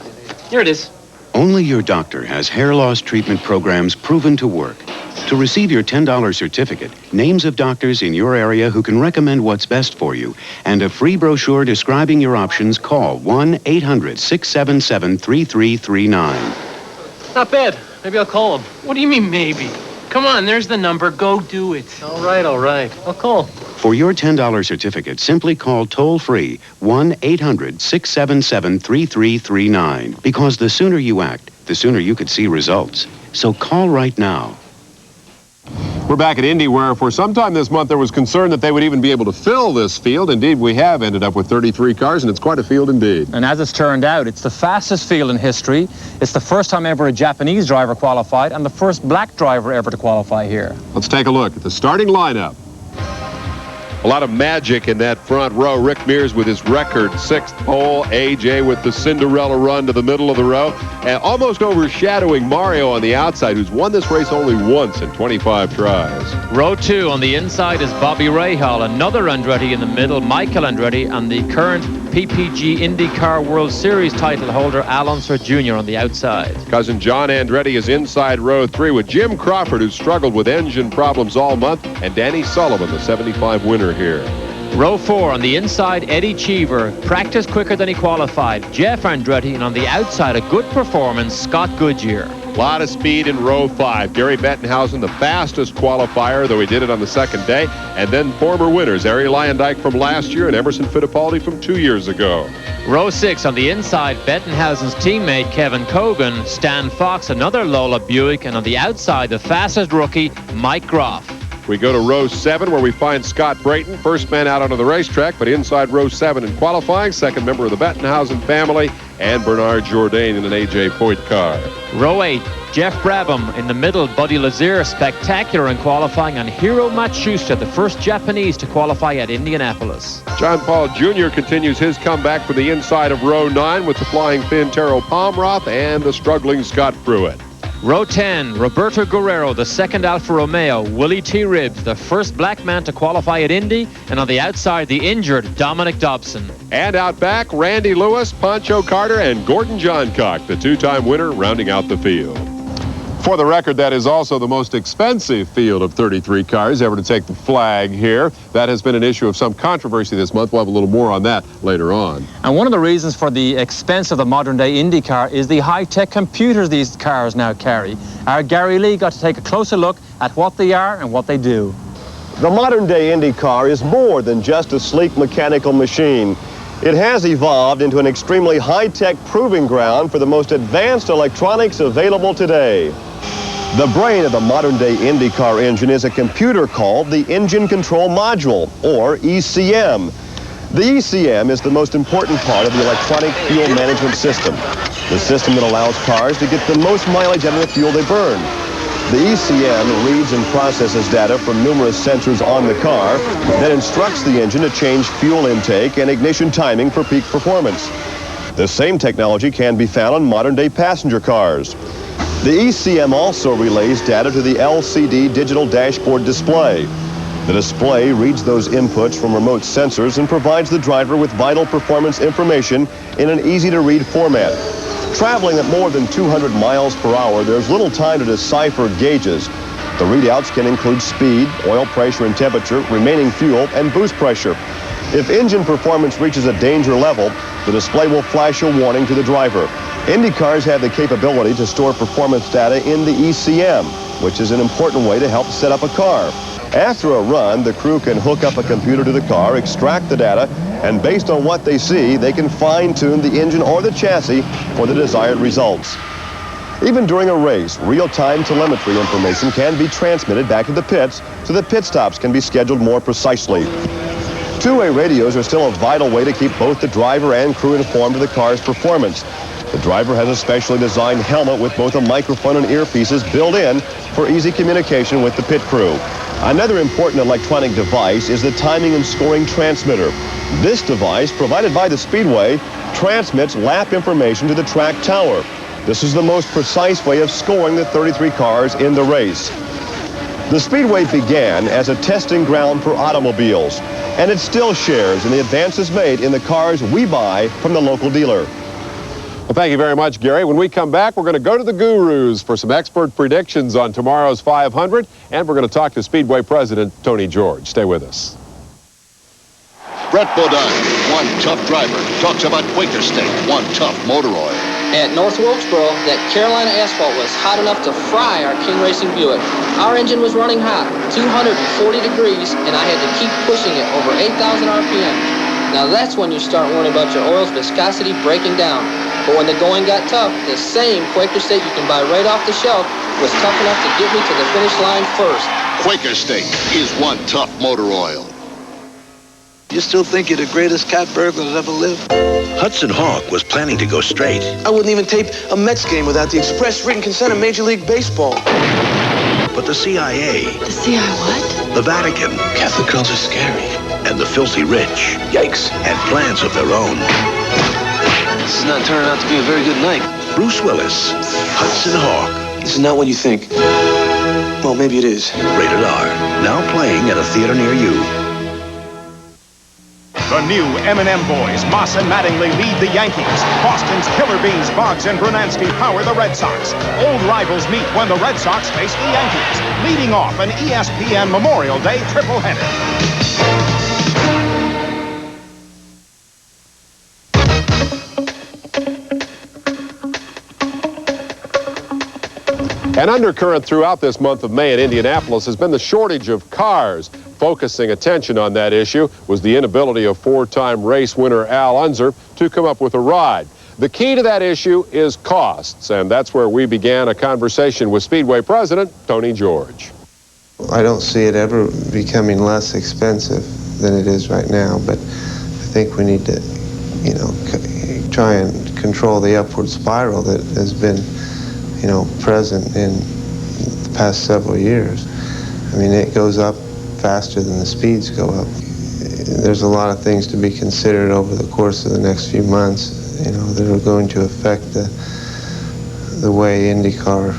Here it is. Only your doctor has hair loss treatment programs proven to work. To receive your $10 certificate, names of doctors in your area who can recommend what's best for you, and a free brochure describing your options, call 1-800-677-3339. Not bad. Maybe I'll call him. What do you mean, maybe? Come on, there's the number. Go do it. All right. I'll call. For your $10 certificate, simply call toll-free 1-800-677-3339. Because the sooner you act, the sooner you could see results. So call right now. We're back at Indy, where for some time this month there was concern that they would even be able to fill this field. Indeed, we have ended up with 33 cars, and it's quite a field indeed. And as it's turned out, it's the fastest field in history. It's the first time ever a Japanese driver qualified, and the first black driver ever to qualify here. Let's take a look at the starting lineup. A lot of magic in that front row. Rick Mears with his record 6th pole. AJ with the Cinderella run to the middle of the row. And almost overshadowing Mario on the outside, who's won this race only once in 25 tries. Row 2 on the inside is Bobby Rahal. Another Andretti in the middle, Michael Andretti, and the current PPG IndyCar World Series title holder, Al Unser Jr. on the outside. Cousin John Andretti is inside row 3 with Jim Crawford, who struggled with engine problems all month, and Danny Sullivan, the 75 winner here. Row 4 on the inside, Eddie Cheever. Practiced quicker than he qualified. Jeff Andretti, and on the outside, a good performance, Scott Goodyear. A lot of speed in row 5. Gary Bettenhausen, the fastest qualifier, though he did it on the second day. And then former winners, Ari Leyendyke from last year and Emerson Fittipaldi from 2 years ago. Row 6 on the inside, Bettenhausen's teammate Kevin Cogan, Stan Fox, another Lola Buick, and on the outside, the fastest rookie, Mike Groff. We go to row 7, where we find Scott Brayton, first man out onto the racetrack, but inside row 7 in qualifying, second member of the Bettenhausen family, and Bernard Jourdain in an A.J. Foyt car. Row 8, Jeff Brabham in the middle, Buddy Lazier, spectacular in qualifying, and Hiro Matsushita, the first Japanese to qualify at Indianapolis. John Paul Jr. continues his comeback from the inside of row 9 with the flying Finn Tero Palmroth and the struggling Scott Pruitt. Row 10, Roberto Guerrero, the second Alfa Romeo, Willie T. Ribbs, the first black man to qualify at Indy, and on the outside, the injured Dominic Dobson. And out back, Randy Lewis, Pancho Carter, and Gordon Johncock, the two-time winner, rounding out the field. For the record, that is also the most expensive field of 33 cars ever to take the flag here. That has been an issue of some controversy this month. We'll have a little more on that later on. And one of the reasons for the expense of the modern-day Indy car is the high-tech computers these cars now carry. Our Gary Lee got to take a closer look at what they are and what they do. The modern-day Indy car is more than just a sleek mechanical machine. It has evolved into an extremely high-tech proving ground for the most advanced electronics available today. The brain of the modern-day IndyCar engine is a computer called the Engine Control Module, or ECM. The ECM is the most important part of the electronic fuel management system, the system that allows cars to get the most mileage out of the fuel they burn. The ECM reads and processes data from numerous sensors on the car that instructs the engine to change fuel intake and ignition timing for peak performance. The same technology can be found on modern-day passenger cars. The ECM also relays data to the LCD digital dashboard display. The display reads those inputs from remote sensors and provides the driver with vital performance information in an easy-to-read format. Traveling at more than 200 miles per hour, there's little time to decipher gauges. The readouts can include speed, oil pressure and temperature, remaining fuel, and boost pressure. If engine performance reaches a danger level, the display will flash a warning to the driver. Indy cars have the capability to store performance data in the ECM, which is an important way to help set up a car. After a run, the crew can hook up a computer to the car, extract the data, and based on what they see, they can fine-tune the engine or the chassis for the desired results. Even during a race, real-time telemetry information can be transmitted back to the pits so that pit stops can be scheduled more precisely. Two-way radios are still a vital way to keep both the driver and crew informed of the car's performance. The driver has a specially designed helmet with both a microphone and earpieces built in for easy communication with the pit crew. Another important electronic device is the timing and scoring transmitter. This device, provided by the Speedway, transmits lap information to the track tower. This is the most precise way of scoring the 33 cars in the race. The Speedway began as a testing ground for automobiles, and it still shares in the advances made in the cars we buy from the local dealer. Well, thank you very much, Gary. When we come back, we're going to go to the gurus for some expert predictions on tomorrow's 500, and we're going to talk to Speedway President Tony George. Stay with us. Brett Bodine, one tough driver, talks about Quaker State, one tough motor oil. At North Wilkesboro, that Carolina asphalt was hot enough to fry our King Racing Buick. Our engine was running hot, 240 degrees, and I had to keep pushing it over 8,000 RPM. Now that's when you start worrying about your oil's viscosity breaking down. But when the going got tough, the same Quaker State you can buy right off the shelf was tough enough to get me to the finish line first. Quaker State is one tough motor oil. You still think you're the greatest cat burglar that ever lived? Hudson Hawk was planning to go straight. I wouldn't even tape a Mets game without the express written consent of Major League Baseball. But the CIA... The CIA what? The Vatican... Catholic girls are scary. And the filthy rich... Yikes. Had plans of their own. This is not turning out to be a very good night. Bruce Willis, Hudson Hawk. This is not what you think. Well, maybe it is. Rated R. Now playing at a theater near you. The new M&M boys, Moss and Mattingly, lead the Yankees. Boston's Killer Bees, Boggs and Brunansky power the Red Sox. Old rivals meet when the Red Sox face the Yankees, leading off an ESPN Memorial Day tripleheader. An undercurrent throughout this month of May at Indianapolis has been the shortage of cars. Focusing attention on that issue was the inability of four-time race winner Al Unser to come up with a ride. The key to that issue is costs, and that's where we began a conversation with Speedway President Tony George. I don't see it ever becoming less expensive than it is right now, but I think we need to, try and control the upward spiral that has been present in the past several years. I mean, it goes up faster than the speeds go up. There's a lot of things to be considered over the course of the next few months, that are going to affect the way IndyCar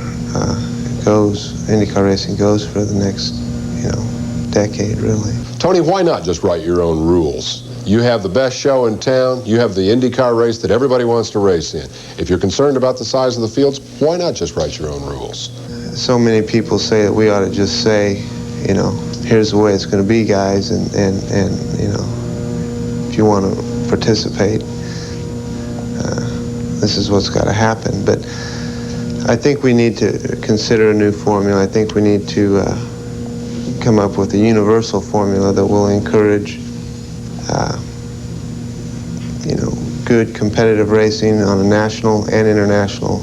racing goes for the next, decade, really. Tony, why not just write your own rules? You have the best show in town. You have the IndyCar race that everybody wants to race in. If you're concerned about the size of the fields, why not just write your own rules? So many people say that we ought to just say, here's the way it's going to be, guys, and if you want to participate, this is what's got to happen. But I think we need to consider a new formula. I think we need to come up with a universal formula that will encourage good competitive racing on a national and international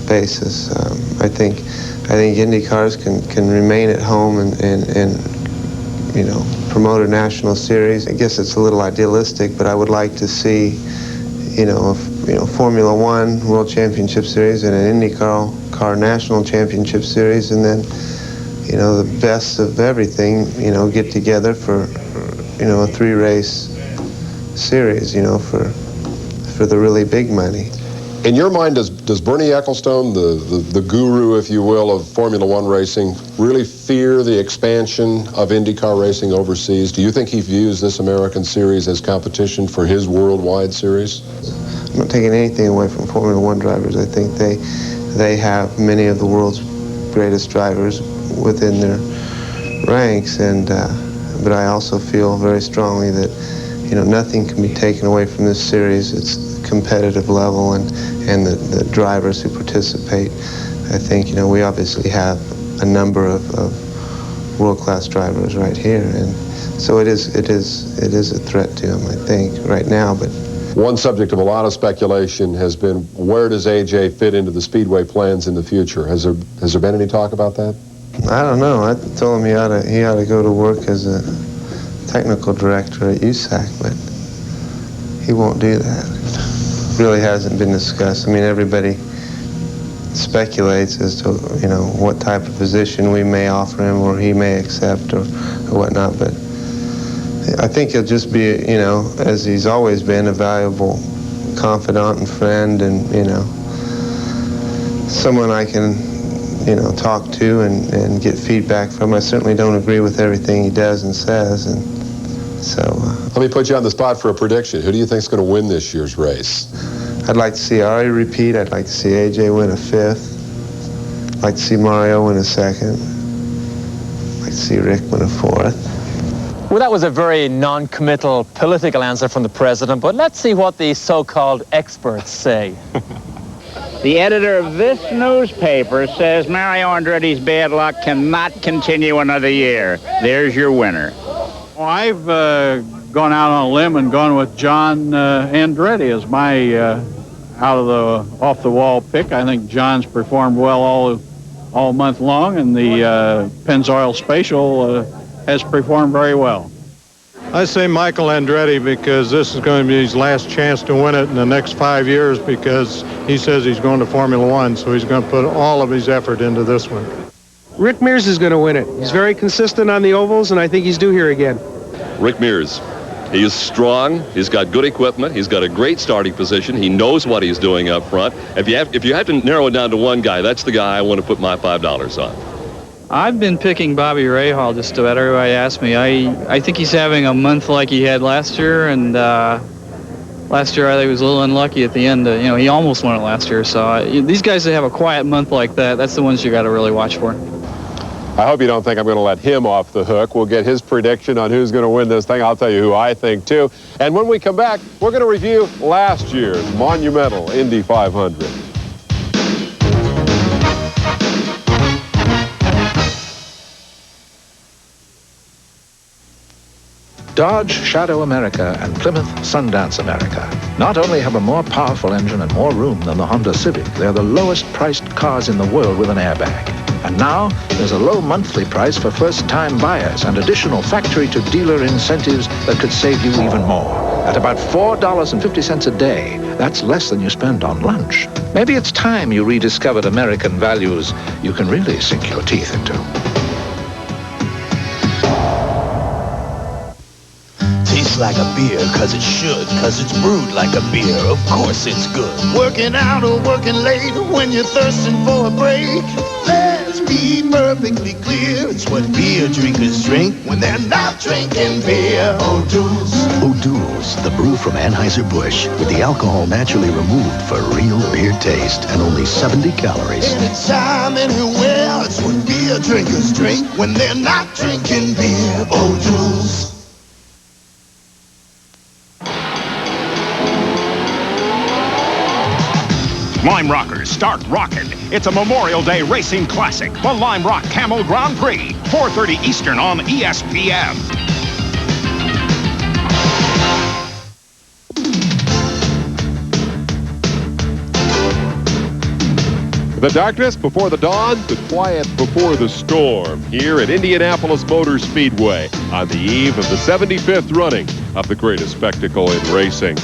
basis. I think IndyCars can remain at home and promote a national series. I guess it's a little idealistic, but I would like to see, if Formula One World Championship Series and an IndyCar National Championship Series, and then, the best of everything, get together for, a 3-race series, for the really big money. In your mind, does Bernie Ecclestone, the guru, if you will, of Formula One racing, really fear the expansion of IndyCar racing overseas? Do you think he views this American series as competition for his worldwide series? I'm not taking anything away from Formula One drivers. I think they have many of the world's greatest drivers within their ranks, but I also feel very strongly that nothing can be taken away from this series. It's the competitive level and the drivers who participate. I think we obviously have a number of world-class drivers right here, and so it is a threat to them, I think, right now. But one subject of a lot of speculation has been, where does AJ fit into the Speedway plans in the future? Has there been any talk about that? I don't know. I told him he ought to go to work as a technical director at USAC, but he won't do that. Really hasn't been discussed. I mean, everybody speculates as to what type of position we may offer him or he may accept or whatnot, but I think he'll just be, as he's always been, a valuable confidant and friend, and someone I can talk to and get feedback from. I certainly don't agree with everything he does and says, and so let me put you on the spot for a prediction. Who do you think is going to win this year's race? I'd like to see Ari repeat. I'd like to see AJ win a 5th. I'd like to see Mario win a 2nd. I'd like to see Rick win a 4th. Well, that was a very non-committal political answer from the president, but let's see what the so-called experts say. The editor of this newspaper says Mario Andretti's bad luck cannot continue another year. There's your winner. Well, I've gone out on a limb and gone with John Andretti as my off-the-wall pick. I think John's performed well all month long, and the Pennzoil Spatial has performed very well. I say Michael Andretti because this is going to be his last chance to win it in the next 5 years, because he says he's going to Formula One, so he's going to put all of his effort into this one. Rick Mears is going to win it. He's very consistent on the ovals, and I think he's due here again. Rick Mears. He is strong. He's got good equipment. He's got a great starting position. He knows what he's doing up front. If you have to narrow it down to one guy, that's the guy I want to put my $5 on. I've been picking Bobby Rahal just about everybody asks me. I think he's having a month like he had last year, and last year I think he was a little unlucky at the end. He almost won it last year. So these guys that have a quiet month like that, that's the ones you got to really watch for. I hope you don't think I'm going to let him off the hook. We'll get his prediction on who's going to win this thing. I'll tell you who I think, too. And when we come back, we're going to review last year's monumental Indy 500. Dodge Shadow America and Plymouth Sundance America not only have a more powerful engine and more room than the Honda Civic, they're the lowest priced cars in the world with an airbag. And now, there's a low monthly price for first-time buyers and additional factory-to-dealer incentives that could save you even more. At about $4.50 a day, that's less than you spend on lunch. Maybe it's time you rediscovered American values you can really sink your teeth into. Tastes like a beer, cause it should, cause it's brewed like a beer. Of course it's good. Working out or working late, when you're thirsting for a break. Let's be perfectly clear, it's what beer drinkers drink when they're not drinking beer. O'Doul's. O'Doul's, the brew from Anheuser-Busch, with the alcohol naturally removed for real beer taste and only 70 calories. Anytime, anywhere, it's what beer drinkers drink when they're not drinking beer. O'Doul's. Lime Rockers, start rockin'. It's a Memorial Day racing classic, the Lime Rock Camel Grand Prix, 4:30 Eastern on ESPN. The darkness before the dawn, the quiet before the storm, here at Indianapolis Motor Speedway on the eve of the 75th running of the greatest spectacle in racing.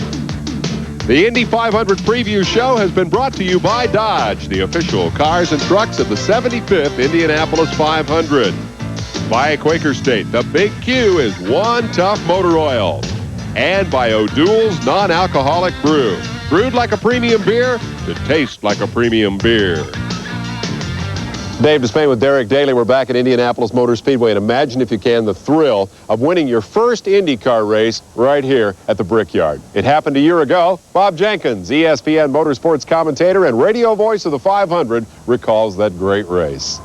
The Indy 500 preview show has been brought to you by Dodge, the official cars and trucks of the 75th Indianapolis 500. By Quaker State, the Big Q is one tough motor oil. And by O'Doul's non-alcoholic brew. Brewed like a premium beer to taste like a premium beer. Dave Despain with Derek Daly. We're back at Indianapolis Motor Speedway, and imagine, if you can, the thrill of winning your first IndyCar race right here at the Brickyard. It happened a year ago. Bob Jenkins, ESPN motorsports commentator and radio voice of the 500, recalls that great race.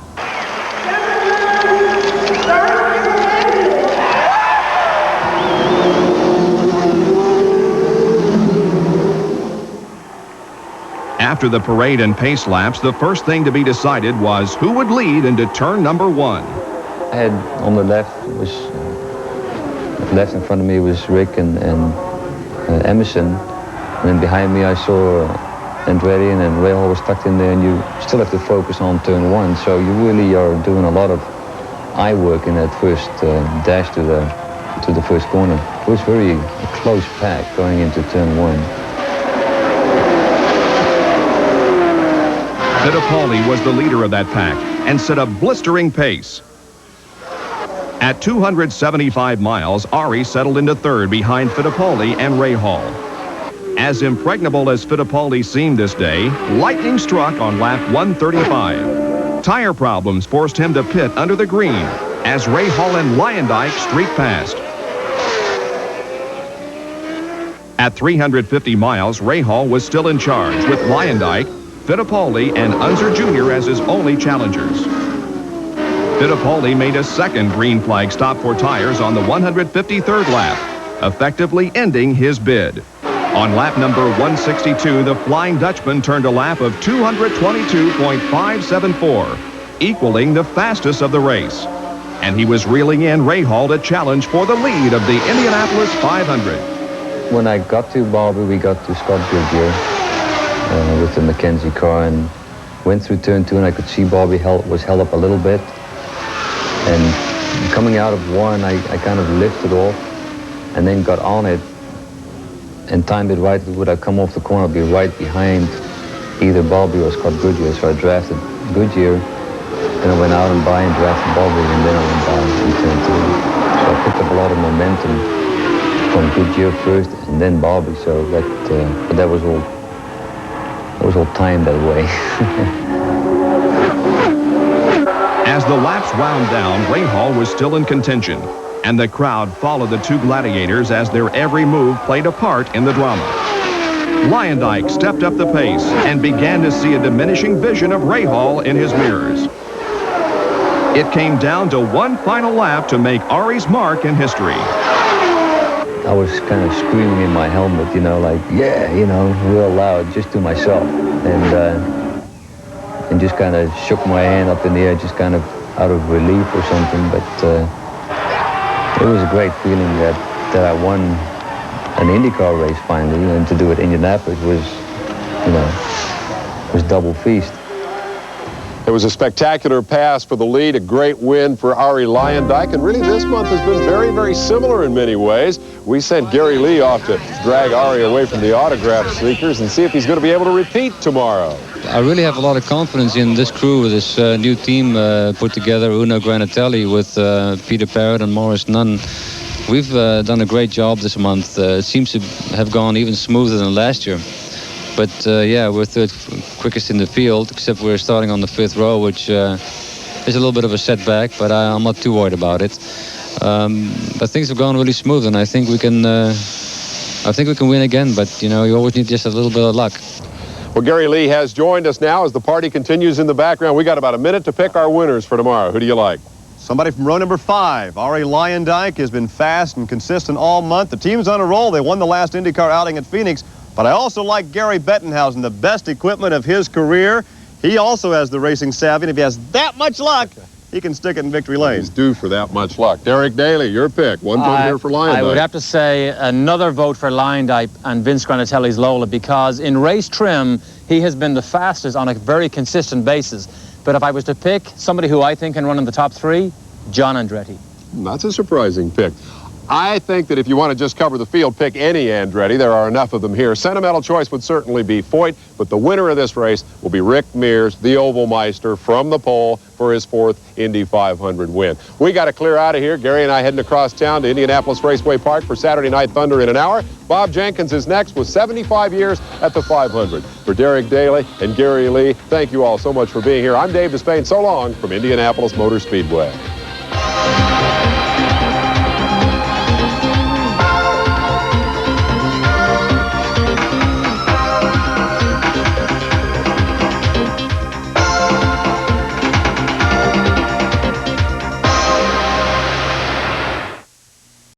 After the parade and pace laps, the first thing to be decided was who would lead into turn number 1. I had on the left in front of me was Rick and Emerson, and then behind me I saw Andretti, and then Rahal was tucked in there, and you still have to focus on turn 1, so you really are doing a lot of eye work in that first dash to the first corner. It was very close pack going into turn 1. Fittipaldi was the leader of that pack and set a blistering pace. At 275 miles, Ari settled into third behind Fittipaldi and Rahal. As impregnable as Fittipaldi seemed this day, lightning struck on lap 135. Tire problems forced him to pit under the green as Rahal and Lyondike streaked past. At 350 miles, Rahal was still in charge with Lyondike, Fittipaldi, and Unser Jr. as his only challengers. Fittipaldi made a second green flag stop for tires on the 153rd lap, effectively ending his bid. On lap number 162, the Flying Dutchman turned a lap of 222.574, equaling the fastest of the race. And he was reeling in Rahal to challenge for the lead of the Indianapolis 500. When I got to Bobby, we got to Scott Goodyear with the Mackenzie car, and went through turn 2, and I could see Bobby was held up a little bit. And coming out of 1, I kind of lifted off and then got on it and timed it right. Would I come off the corner, I'd be right behind either Bobby or Scott Goodyear. So I drafted Goodyear, then I went out and by and drafted Bobby, and then I went by in turn 2. So I picked up a lot of momentum from Goodyear first and then Bobby. So that, but that was all timed that way. As the laps wound down, Rahal was still in contention, and the crowd followed the two gladiators as their every move played a part in the drama. Lyondike stepped up the pace and began to see a diminishing vision of Rahal in his mirrors. It came down to one final lap to make Ari's mark in history. I was kind of screaming in my helmet, you know, like, yeah, you know, real loud, just to myself. And just kind of shook my hand up in the air, just kind of out of relief or something. But it was a great feeling that I won an IndyCar race finally, and to do it in Indianapolis was, you know, was double feast. It was a spectacular pass for the lead, a great win for Ari Lyondike, and really this month has been very, very similar in many ways. We sent Gary Lee off to drag Ari away from the autograph seekers and see if he's going to be able to repeat tomorrow. I really have a lot of confidence in this crew, this new team put together, Uno Granatelli with Peter Parrott and Morris Nunn. We've done a great job this month. It seems to have gone even smoother than last year. But yeah, we're third quickest in the field, except we're starting on the 5th row, which is a little bit of a setback, but I'm not too worried about it. But things have gone really smooth, and I think we can win again. But you know, you always need just a little bit of luck. Well, Gary Lee has joined us now as the party continues in the background. We got about a minute to pick our winners for tomorrow. Who do you like? Somebody from row number 5. Ari Lyondike has been fast and consistent all month. The team's on a roll. They won the last IndyCar outing at Phoenix. But I also like Gary Bettenhausen, the best equipment of his career. He also has the racing savvy, and if he has that much luck, he can stick it in victory lane. He's due for that much luck. Derek Daly, your pick. One vote here for Lyondike. I would have to say another vote for Lyondike and Vince Granatelli's Lola, because in race trim, he has been the fastest on a very consistent basis. But if I was to pick somebody who I think can run in the top 3, John Andretti. That's a surprising pick. I think that if you want to just cover the field, pick any Andretti. There are enough of them here. Sentimental choice would certainly be Foyt, but the winner of this race will be Rick Mears, the Oval Meister, from the pole for his 4th Indy 500 win. We got to clear out of here. Gary and I heading across town to Indianapolis Raceway Park for Saturday Night Thunder in an hour. Bob Jenkins is next with 75 years at the 500. For Derek Daly and Gary Lee, thank you all so much for being here. I'm Dave Despain. So long from Indianapolis Motor Speedway.